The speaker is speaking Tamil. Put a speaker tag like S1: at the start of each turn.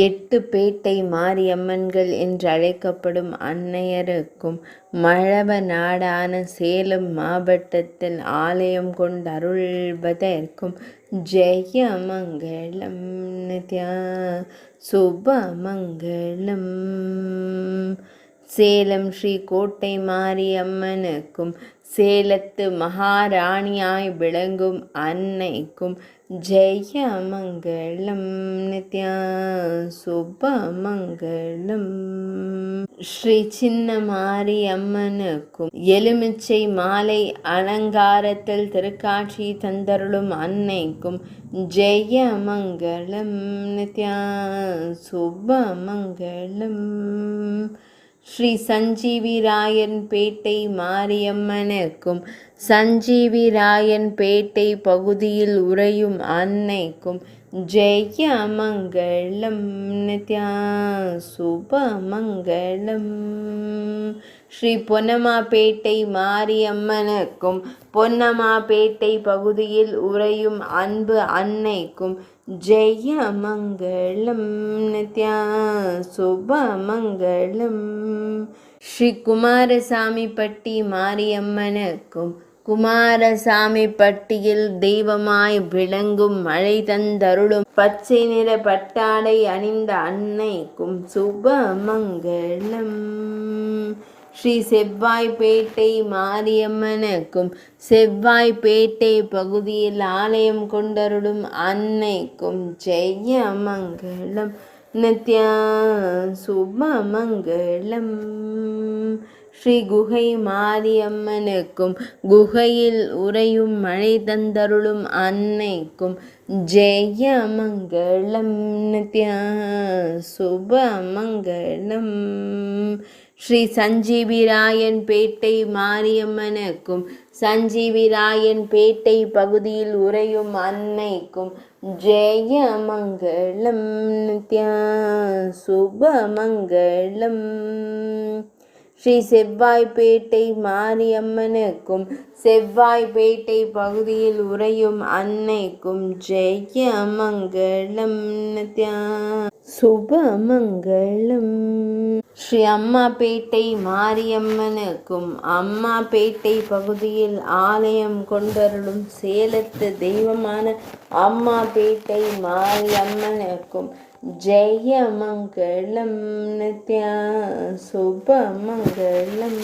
S1: எட்டுப்பேட்டை மாரியம்மன்கள் என்றழைக்கப்படும் அன்னையருக்கும் மழவ நாடான சேலம் மாவட்டத்தில் ஆலயம் கொண்டருள்வதற்கும் ஜெயமங்கலம் நித்யா சுபமங்கலம். சேலம் ஸ்ரீ கோட்டை மாரியம்மனுக்கும் சேலத்து மகாராணியாய் விளங்கும் அன்னைக்கும் ஜெயமங்கலம் நித்யா சுபமங்கலம். ஸ்ரீ சின்ன மாரியம்மனுக்கும் எலுமிச்சை மாலை அலங்காரத்தில் திருக்காட்சி தந்தருளும் அன்னைக்கும் ஜெயமங்கலம் நித்யா சுபமங்கலம். ஸ்ரீ சஞ்சீவிராயன் பேட்டை மாரியம்மனுக்கும் சஞ்சீவிராயன் பேட்டை பகுதியில் உறையும் அன்னைக்கும் ஜெயமங்கலம் நித்யா சுபமங்கலம். ஸ்ரீ பொன்னம்மாபேட்டை மாரியம்மனுக்கும் பொன்னம்மாபேட்டை பகுதியில் உறையும் அன்பு அன்னைக்கும் ஜெயமங்கலம் நித்யா சுபமங்கலம். ஸ்ரீ குமாரசாமிப்பட்டி மாரியம்மனுக்கும் குமாரசாமிப்பட்டியில் தெய்வமாய் விளங்கும் மழை தந்தருளும் பச்சை நிற பட்டாடை அணிந்த அன்னைக்கும் சுபமங்கலம். ஸ்ரீ செவ்வாய்ப்பேட்டை மாரியம்மனுக்கும் செவ்வாய்ப்பேட்டை பகுதியில் ஆலயம் கொண்டருளும் அன்னைக்கும் ஜெயமங்கலம் நித்யா சுபமங்கலம். ஸ்ரீ குகை மாரியம்மனுக்கும் குகையில் உறையும் மழை தந்தருளும் அன்னைக்கும் ஜெயமங்கலம் நித்யா சுபமங்கலம். ஸ்ரீ சஞ்சீவிராயன் பேட்டை மாரியம்மனுக்கும் சஞ்சீவிராயன் பேட்டை பகுதியில் உறையும் அன்னைக்கும் ஜெயமங்கலம் நித்யா சுபமங்கலம். ஸ்ரீ செவ்வாய்ப்பேட்டை மாரியம்மனுக்கும் செவ்வாய்ப்பேட்டை பகுதியில் உறையும் அன்னைக்கும் ஜெயமங்கலம் நித்யா சுபமங்கலம். ஸ்ரீ அம்மாபேட்டை மாரியம்மனுக்கும் அம்மாபேட்டை பகுதியில் ஆலயம் கொண்டருளும் சேலத்து தெய்வமான அம்மாபேட்டை மாரியம்மனுக்கும் ஜெயமங்கலம் நித்யா சுபமங்கலம்.